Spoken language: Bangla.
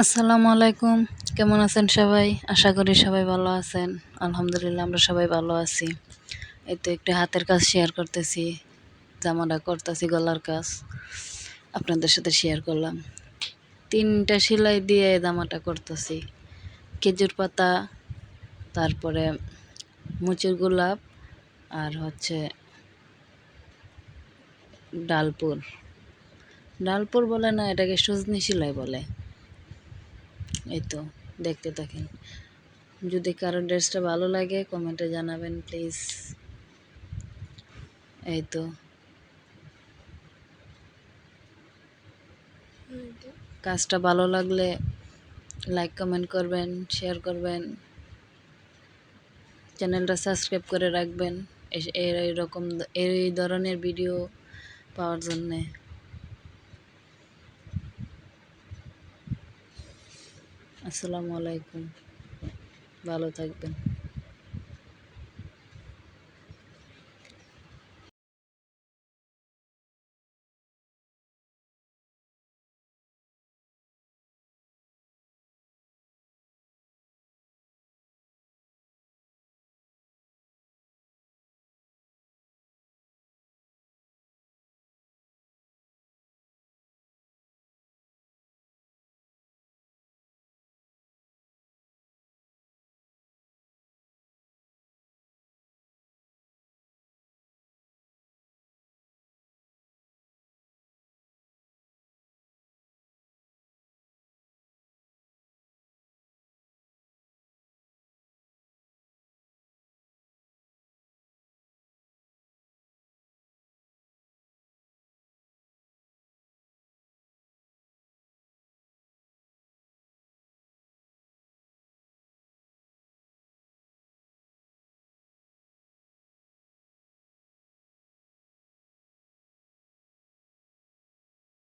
আসসালামু আলাইকুম। কেমন আছেন সবাই? আশা করি সবাই ভালো আছেন। আলহামদুলিল্লাহ আমরা সবাই ভালো আছি। এই তো একটু হাতের কাজ শেয়ার করতেছি। জামাটা করতেছি, গলার কাজ। আপনাদের সাথে শেয়ার করলাম। ৩টা সেলাই দিয়ে জামাটা করতেছি। খেজুর পাতা, তারপরে মুচুর গোলাপ আর হচ্ছে ডালপুর। ডালপুর বলে না, এটাকে সজনি সেলাই বলে। এই তো দেখতে থাকেন। যদি কারো ড্রেসটা ভালো লাগে কমেন্টে জানাবেন প্লিজ। এই তো কাজটা ভালো লাগলে লাইক কমেন্ট করবেন, শেয়ার করবেন, চ্যানেলটা সাবস্ক্রাইব করে রাখবেন এইরকম এই ধরনের ভিডিও পাওয়ার জন্যে। আসসালামু আলাইকুম, ভালো থাকবেন।